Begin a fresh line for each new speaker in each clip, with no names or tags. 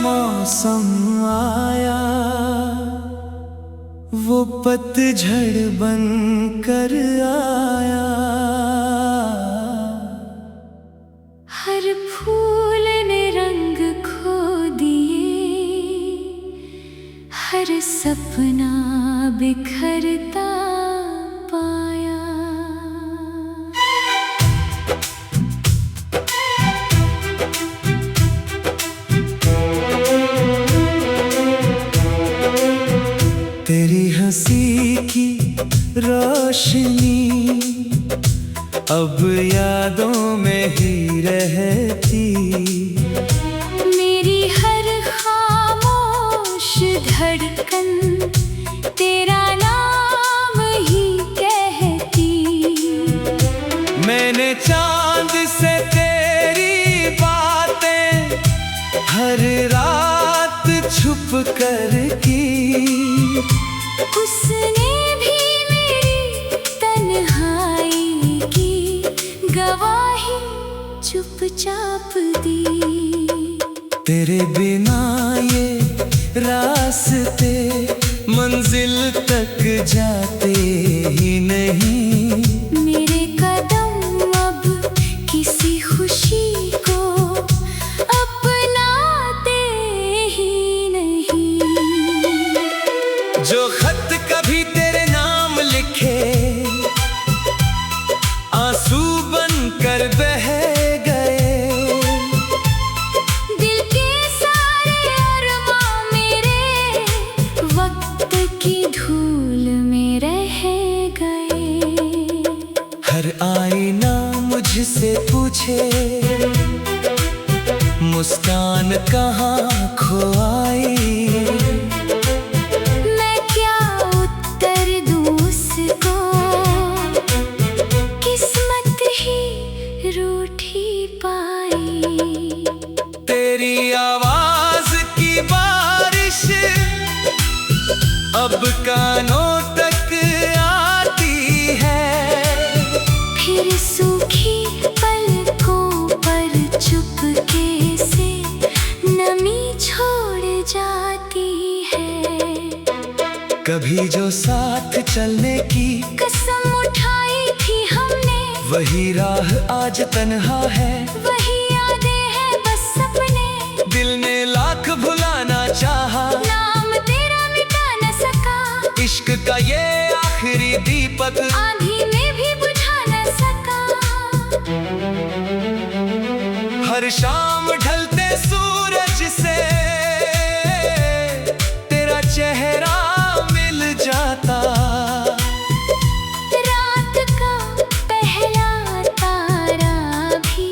मौसम आया, वो पतझड़ बन कर आया।
हर फूल ने रंग खो दिए, हर सपना बिखरता पाया।
तेरी हंसी की रोशनी अब यादों में ही रहती।
मेरी हर खामोश धड़कन तेरा नाम ही कहती।
मैंने चांद से तेरी बातें हर रात छुप कर की।
उसने भी मेरी तन्हाई की गवाही चुपचाप दी।
तेरे बिना ये रास्ते मंजिल तक जाते ही नहीं।
मेरे कदम अब किसी खुशी को अपनाते ही नहीं।
जो खत कभी तेरे नाम लिखे आंसू बन कर बह गए।
दिल के सारे अरमां मेरे वक्त की धूल में रह गए।
हर आईना मुझसे पूछे मुस्कान कहाँ खो आई।
मैं क्या उत्तर दूँ उसको, किस्मत ही रूठी पाई।
तेरी आवाज की बारिश अब कानों तक आती है।
फिर सूखी पलकों पर चुपके से नमी छोड़ जाती है।
कभी जो साथ चलने की
कसम उठाई थी हमने,
वही राह आज तन्हा है।
वही यादें हैं बस सपने।
दिल ने लाख भुलाना चाहा,
नाम तेरा मिटा न सका।
इश्क का ये आखिरी दीपक
आंधी में भी बुझा न सका।
हर शाम ढलते सूरज से तेरा चेहरा मिल जाता।
रात का पहला तारा भी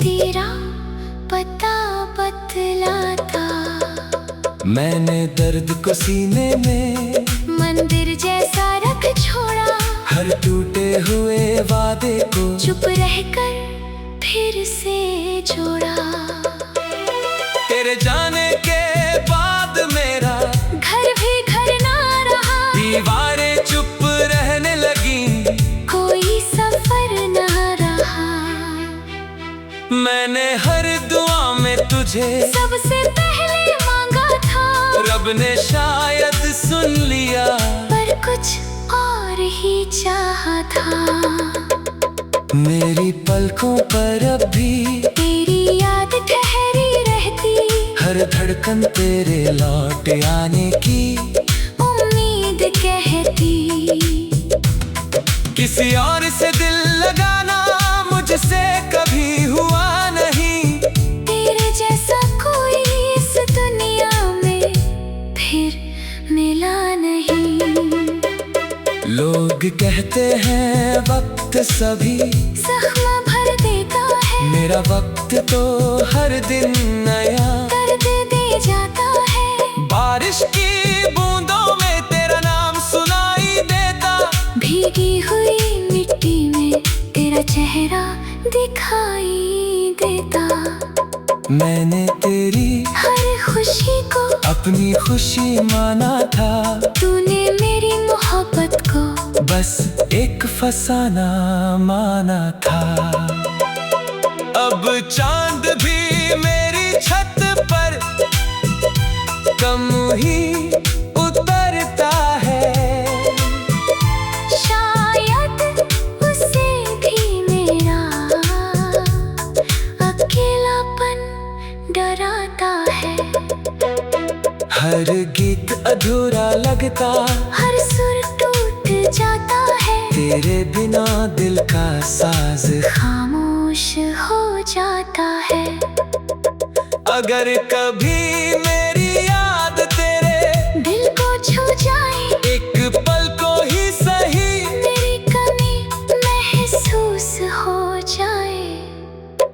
तेरा पता बतलाता।
मैंने दर्द को सीने में
मंदिर जैसा रख छोड़ा,
हर टूटे हुए वादे को
चुप रहकर फिर से जोड़ा।
तेरे जाने के बाद मेरा
घर भी घर ना रहा,
दीवारें चुप रहने लगी।
कोई सफर ना रहा।
मैंने हर दुआ में तुझे
सबसे पहले मांगा था,
रब ने शायद सुन लिया।
पर कुछ और ही चाहा था।
मेरी पलकों पर अब भी
तेरी याद ठहरी रहती,
हर धड़कन तेरे लौट आने की
उम्मीद कहती।
किसी और से दिल लगाना मुझसे कभी हुआ नहीं।
तेरे जैसा कोई इस दुनिया में फिर मिला नहीं।
लोग कहते हैं वक्त सभी
जख्म भर देता है,
मेरा वक्त तो हर दिन नया
दर्द दे जाता है।
बारिश की बूंदों में तेरा नाम सुनाई देता।
भीगी हुई मिट्टी में तेरा चेहरा दिखाई देता।
मैंने तेरी
हर खुशी को
अपनी खुशी माना था।
तूने मेरी मोहब्बत को
बस एक फसाना माना था। अब चांद भी मेरी छत पर कम ही उतरता है।
शायद उसे भी मेरा अकेलापन डराता है।
हर गीत अधूरा लगता,
हर सुर टूट जाता है।
तेरे बिना दिल का साज
खामोश हो जाता है।
अगर कभी मेरी याद तेरे
दिल को छू जाए,
एक पल को ही सही,
मेरी कमी महसूस हो जाए,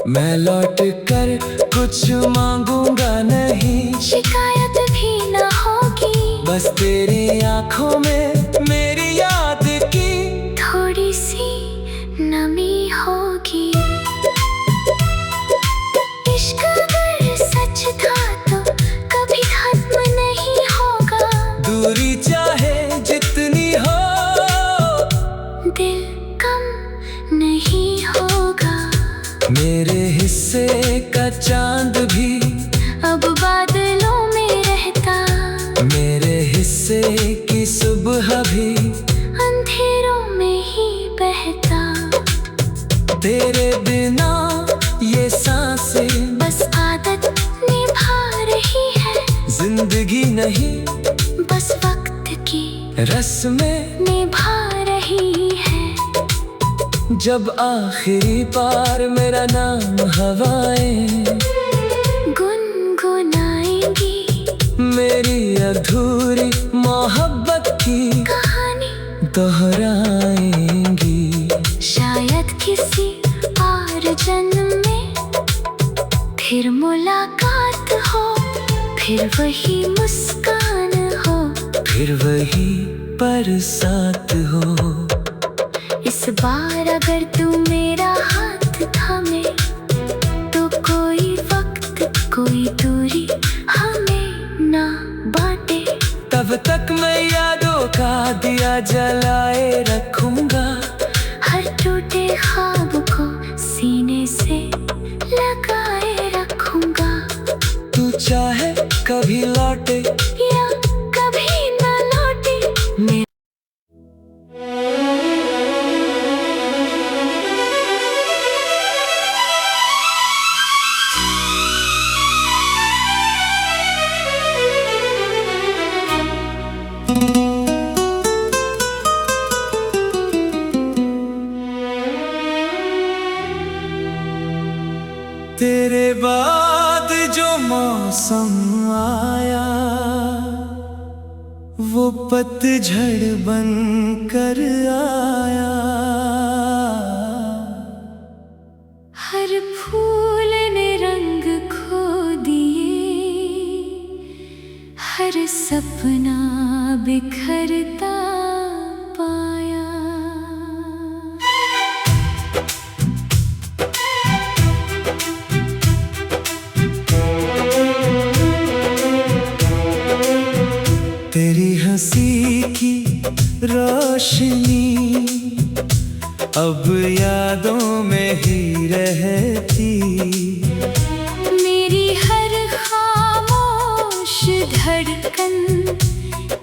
मैं लौट कर कुछ मांगूंगा नहीं।
शिकायत भी न होगी,
बस तेरी आंखों में मेरी याद की
थोड़ी सी नमी होगी। इश्क अगर सच था तो कभी खत्म नहीं होगा।
दूरी चाहे जितनी हो,
दिल कम नहीं होगा।
मेरे हिस्से का चांद भी
अब बादलों में रहता,
मेरे हिस्से की सुबह भी
अंधेरों में ही बहता।
तेरे बिना ये सांसें
बस आदत निभा रही है,
जिंदगी नहीं
बस वक्त की
रस्में
निभा रही है।
जब आखिरी बार मेरा नाम हवाएं
गुनगुनाएंगी,
मेरी अधूरी मोहब्बत की
कहानी
दोहराएंगी।
शायद किसी और जन्म में फिर मुलाकात हो, फिर वही मुस्कान हो,
फिर वही बरसात हो।
इस बार अगर तू मेरा हाथ थामे, तो कोई वक्त कोई दूरी हमें ना बांटे।
तब तक मैं यादों का दिया जलाए रखूंगा,
हर टूटे ख्वाब को सीने से लगाए रखूंगा।
तू चाहे कभी लौटे
या कभी न लौटे,
तेरे बाद जो मौसम आया, वो पतझड़ बन कर आया।
हर फूल ने रंग खो दिए, हर सपना बिखरता पाया।
तेरी हंसी की रोशनी अब यादों में ही रहती,
मेरी हर खामोश धड़कन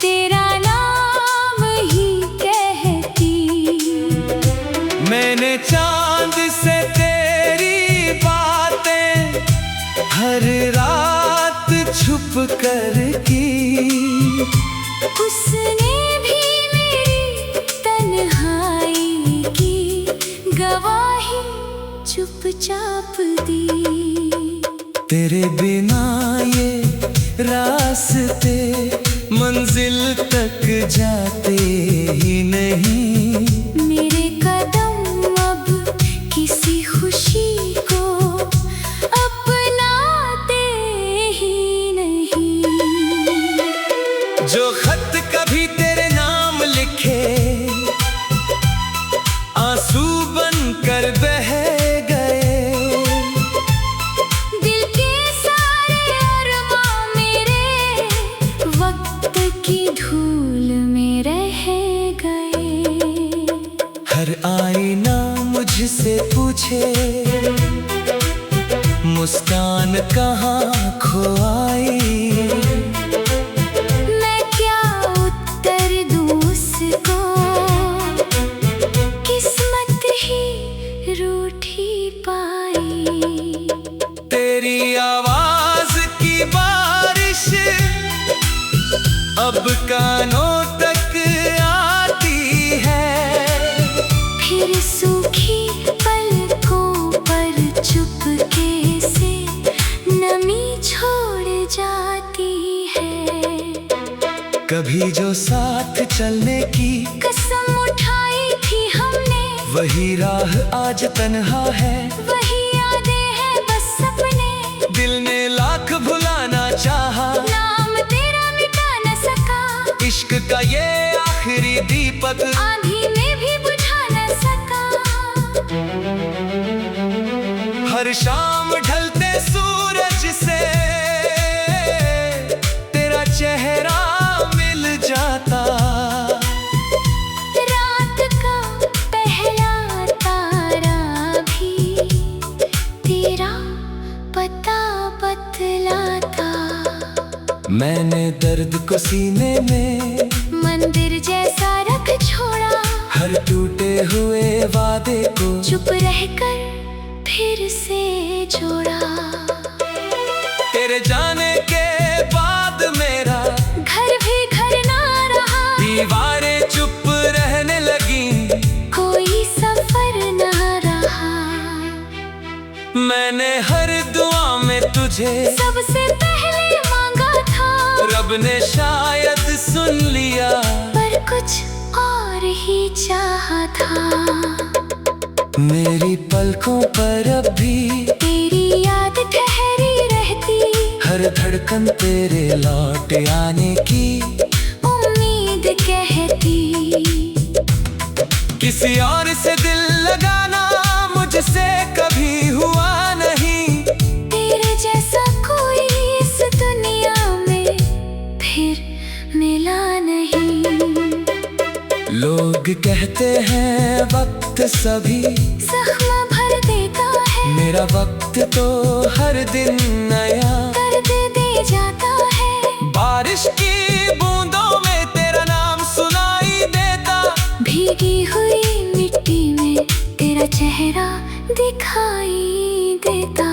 तेरा नाम ही कहती।
मैंने चांद से तेरी बातें हर रात छुप कर की,
उसने भी मेरी तन्हाई की गवाही चुपचाप दी।
तेरे बिना ये रास्ते मंजिल तक जाते ही नहीं।
मेरे कदम अब किसी खुशी को अपनाते ही नहीं।
जो खत कभी तेरे नाम लिखे आंसू बन कर बह गए,
दिल के सारे अरमां मेरे वक्त की धूल में रह गए।
हर आईना मुझसे पूछे मुस्कान कहाँ खो आई, वही राह आज तन्हा है,
वही यादें हैं बस सपने।
दिल ने लाख भुलाना चाहा,
नाम तेरा मिटा न सका।
इश्क का ये आखिरी दीपक
आंधी में भी बुझा न सका।
हर शाम ढलते सूरज से तेरा चेहरा मिल जाता।
रात का पहला तारा भी तेरा पता बतलाता।
मैंने दर्द को सीने में
मंदिर जैसा रख छोड़ा।
हर टूटे हुए वादे को
चुप रहकर फिर से जोड़ा।
तेरे जाने के बाद मेरा
घर भी घर ना रहा।
दीवारें चुप रहने लगी,
कोई सफर ना रहा।
मैंने हर दुआ में तुझे
सबसे पहले मांगा था।
रब ने शायद सुन लिया,
पर कुछ और ही चाहा था।
मेरी पलकों पर अब भी
तेरी याद ठहरी रहती।
हर धड़कन तेरे लौट आने की
उम्मीद कहती।
किसी और से दिल लगाना मुझसे कभी हुआ नहीं।
तेरे जैसा कोई इस दुनिया में फिर मिला नहीं।
लोग कहते हैं वक्त सभी
जख्म भर देता है।
मेरा वक्त तो हर दिन नया
दर्द दे जाता है।
बारिश की बूंदों में तेरा नाम सुनाई देता।
भीगी हुई मिट्टी में तेरा चेहरा दिखाई देता।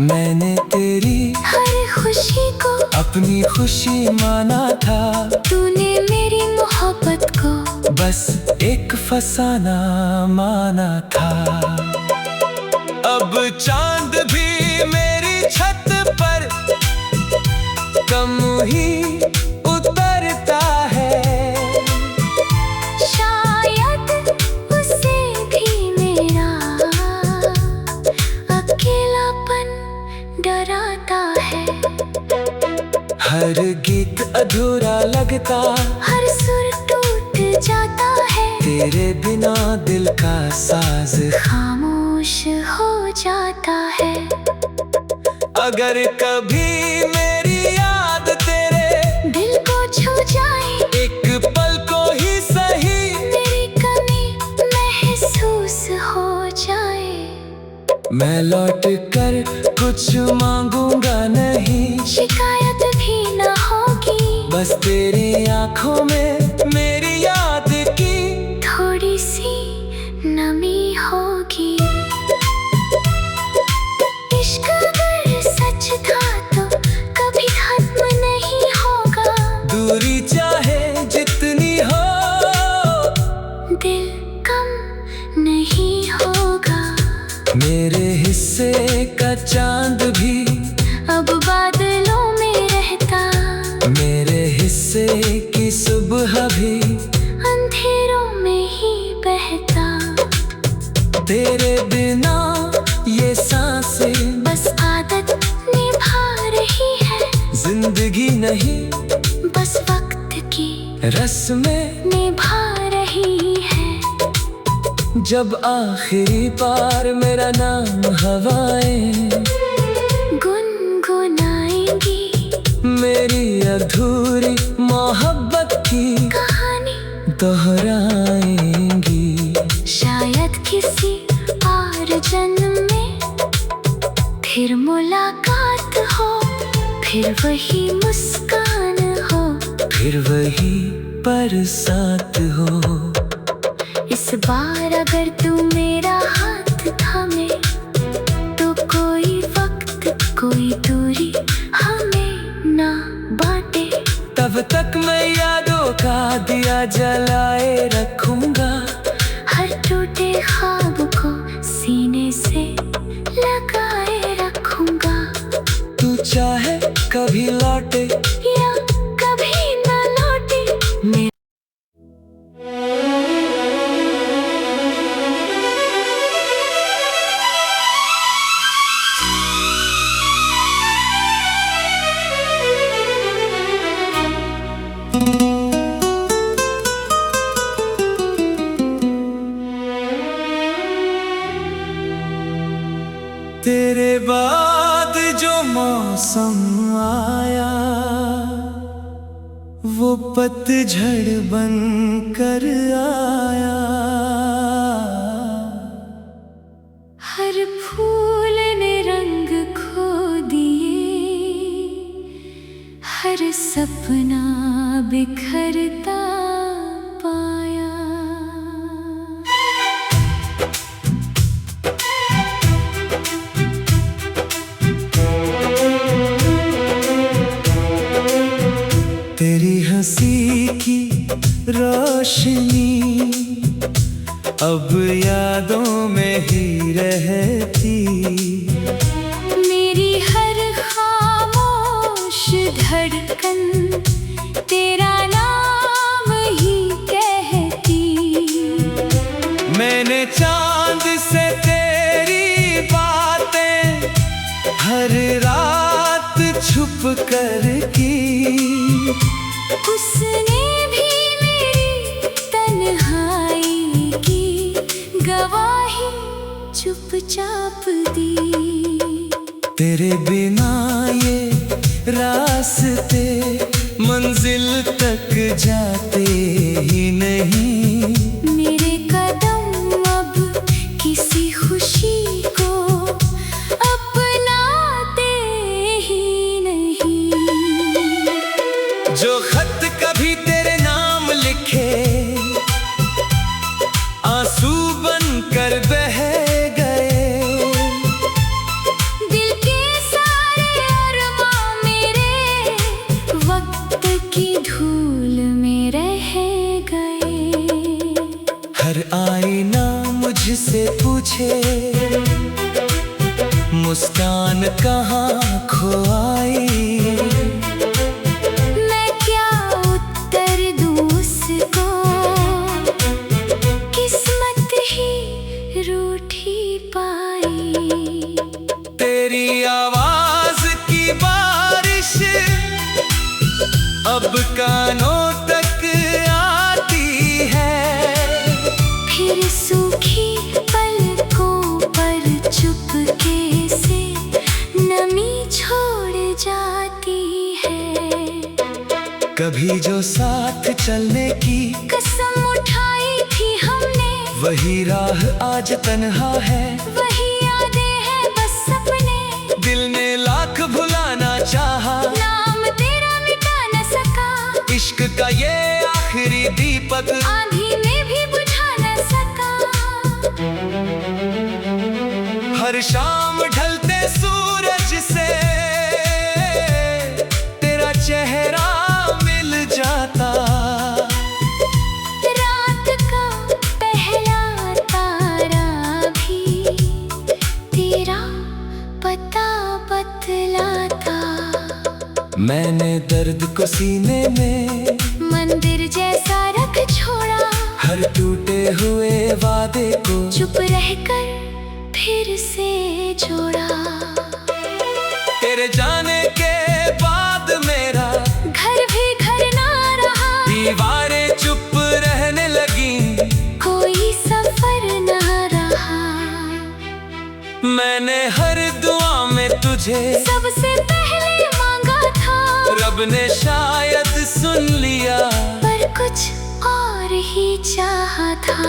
मैंने तेरी
हर खुशी को
अपनी खुशी माना था।
तूने मेरी मोहब्बत को
बस एक फसाना माना था। अब चांद भी मेरी छत पर कम ही उतरता है।
शायद उसे भी मेरा अकेलापन डराता है।
हर गीत अधूरा लगता,
हर सुर टूट जाता है।
तेरे बिना दिल का साज
खामोश हो जाता है।
अगर कभी मेरी याद तेरे
दिल को छू जाए,
एक पल को ही सही,
मेरी कमी महसूस हो जाए।
मैं लौट कर कुछ मांगूंगा नहीं।
शिकायत भी ना होगी,
बस तेरी आंखों में मेरी याद की
थोड़ी सी नमी होगी। इश्क अगर सच था तो कभी खत्म नहीं होगा।
दूरी चाहे जितनी हो,
दिल कम नहीं होगा।
मेरे हिस्से का चांद भी
अब बादलों में रहता।
मेरे हिस्से की सुबह भी
अंधेरों में ही बहता।
तेरे बिना ये सांसें
बस आदत निभा रही है।
जिंदगी नहीं
बस वक्त की
रस्में
निभा रही है।
जब आखिरी बार मेरा नाम हवाएं
गुनगुनाएंगी,
मेरी अधूरी मोहब्बत की
कहानी
दोहराएंगी।
शायद किसी और जन्म में फिर मुलाकात हो। फिर वही मुस्कान हो,
फिर वही बरसात हो।
इस बार अगर तू मेरा हाथ थामे तो कोई वक्त कोई दूरी हमें ना बांटे।
तब तक मैं यादों का दिया जलाए रखूंगा।
हर टूटे ख्वाब को सीने से लगाए रखूंगा।
तू चाहे कभी लौटे
या कभी ना लौटे।
मौसम आया, वो पतझड़ बन कर आया।
हर फूल ने रंग खो दिए, हर सपना बिखरता पाया।
तेरी हंसी की रोशनी अब यादों में ही रहती।
मेरी हर खामोश धड़कन तेरा नाम ही कहती।
मैंने चांद से तेरी बातें हर रात छुप कर की।
उसने भी मेरी तन्हाई की गवाही चुपचाप दी।
तेरे बिना ये रास्ते मंजिल तक जाते ही नहीं।
मेरे कदम अब किसी खुशी को अपनाते ही नहीं।
जो खत कभी तेरे नाम लिखे आंसू बन कर बह गए।
दिल के सारे अरमां मेरे वक्त की धूल में रह गए।
हर आईना मुझसे पूछे मुस्कान कहाँ खो आई।
मैं क्या उत्तर दूँ उसको, किस्मत ही रूठी पाई।
तेरी आवाज की बारिश अब कानों तक आती है।
फिर सूखी पलकों पर चुपके से नमी छोड़ जाती है।
कभी जो साथ चलने की
कसम उठाई थी हमने,
वही राह आज तन्हा है।
वही यादें हैं बस सपने।
दिल ने लाख भुलाना चाहा,
नाम तेरा मिटा न सका।
इश्क का ये आखिरी दीपक
आंधी में भी बुझा न सका।
हर शाम ढलते सूरज से तेरा चेहरा मिल जाता।
रात का पहला तारा भी तेरा पता बतलाता।
मैंने दर्द को सीने में
मंदिर जैसा रख छोड़ा,
हर टूटे हुए वादे को
चुप रहकर फिर से जोड़ा।
तेरे जाने के बाद मेरा
घर भी घर ना रहा,
दीवारें चुप रहने लगी।
कोई सफर ना रहा।
मैंने हर दुआ में तुझे
सबसे पहले मांगा था,
रब ने शायद सुन लिया।
पर कुछ और ही चाहा था।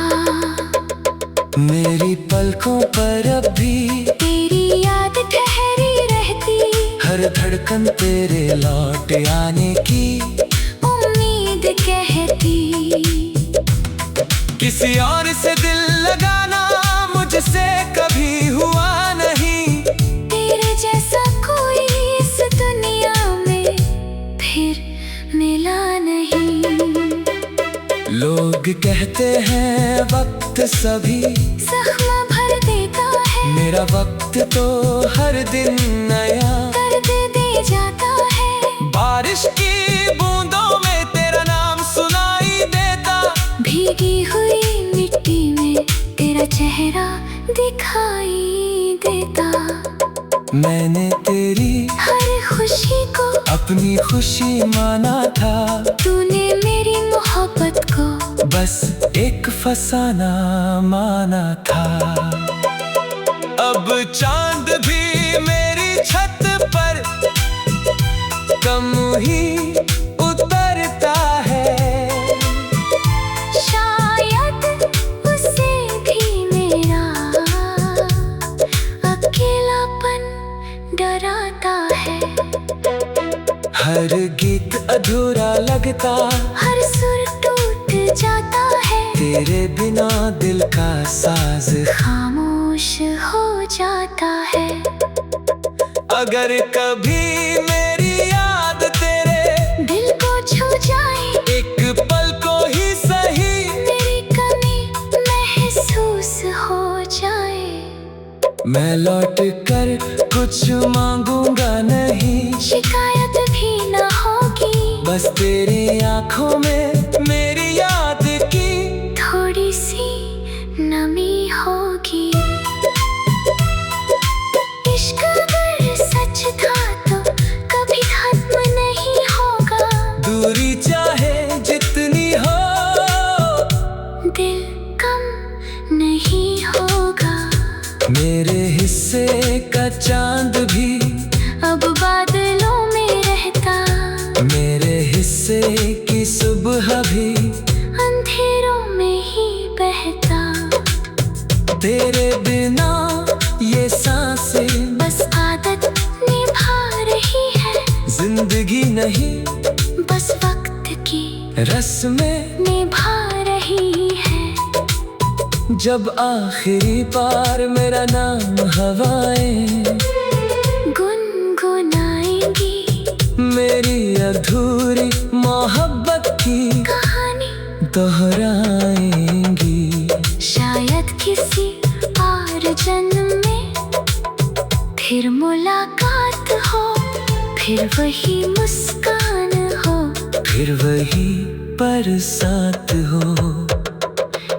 मेरी पलकों पर अब भी
तेरी याद ठहरी रहती,
हर धड़कन तेरे लौट आने की
उम्मीद कहती।
किसी और से दिल लगाना मुझसे कभी हुआ नहीं।
तेरे जैसा कोई इस दुनिया में फिर मिला नहीं।
लोग कहते हैं वक्त सभी
जख्म भर देता है,
मेरा वक्त तो हर दिन नया
दर्द दे जाता है।
बारिश की बूंदों में तेरा नाम सुनाई देता।
भीगी हुई मिट्टी में तेरा चेहरा दिखाई देता।
मैंने तेरी
हर खुशी को
अपनी खुशी माना था।
तूने मेरी मोहब्बत को
बस एक फसाना माना था। अब चांद भी मेरी छत पर दम ही उतरता है।
शायद उसे भी मेरा अकेलापन डराता है।
हर गीत अधूरा लगता,
हर सुर टूट जाता है।
तेरे बिना दिल का साज
खामोश हो जाता है।
अगर कभी मेरी याद तेरे
दिल को छू जाए,
एक पल को ही सही,
मेरी कमी महसूस हो जाए,
मैं लौट कर कुछ मांगूंगा नहीं।
शिकायत भी न होगी,
बस तेरी आंखों में मेरी याद की
थोड़ी सी नमी होगी। इश्क अगर सच था तो कभी खत्म नहीं होगा।
दूरी चाहे जितनी हो,
दिल कम नहीं होगा।
मेरे हिस्से का चांद भी
अब बादलों में रहता,
मेरे हिस्से की सुबह भी
अंधेरों में ही बहता।
तेरे बिना ये सांसें
बस आदत निभा रही है,
जिंदगी नहीं
बस वक्त की
रस्में
निभा रही है।
जब आखिरी बार मेरा नाम हवाएं
गुनगुनाएंगी,
मेरी अधूरी मोहब्बत की
कहानी
दोहराएंगी।
शायद किसी और जन्म में फिर मुलाकात हो, फिर वही मुस्कान हो,
फिर वही बरसात हो।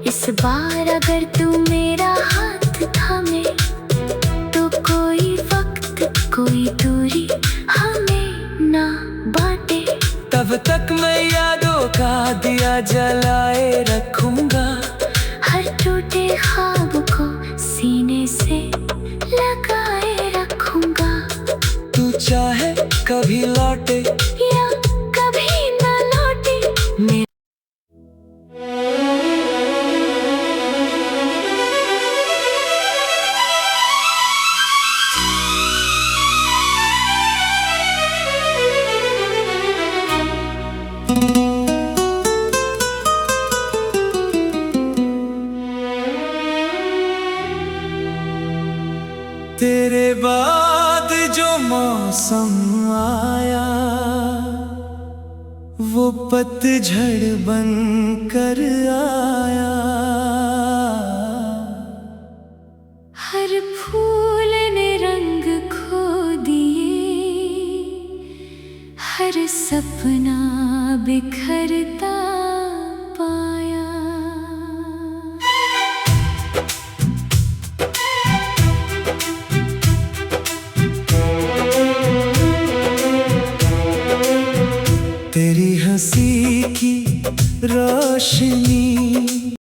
इस बार अगर तू मेरा हाथ थामे तो कोई वक्त कोई दूरी हमें ना बांटे।
तब तक मैं यादों का दिया जलाए रखूंगा,
हर टूटे ख्वाब को सीने से लगाए रखूंगा।
तू चाहे कभी लौटे
या कभी ना लौटे,
तेरे बाद जो मौसम आया वो पतझड़ बन कर आया।
हर फूल ने रंग खो दिए, हर सपना बिखर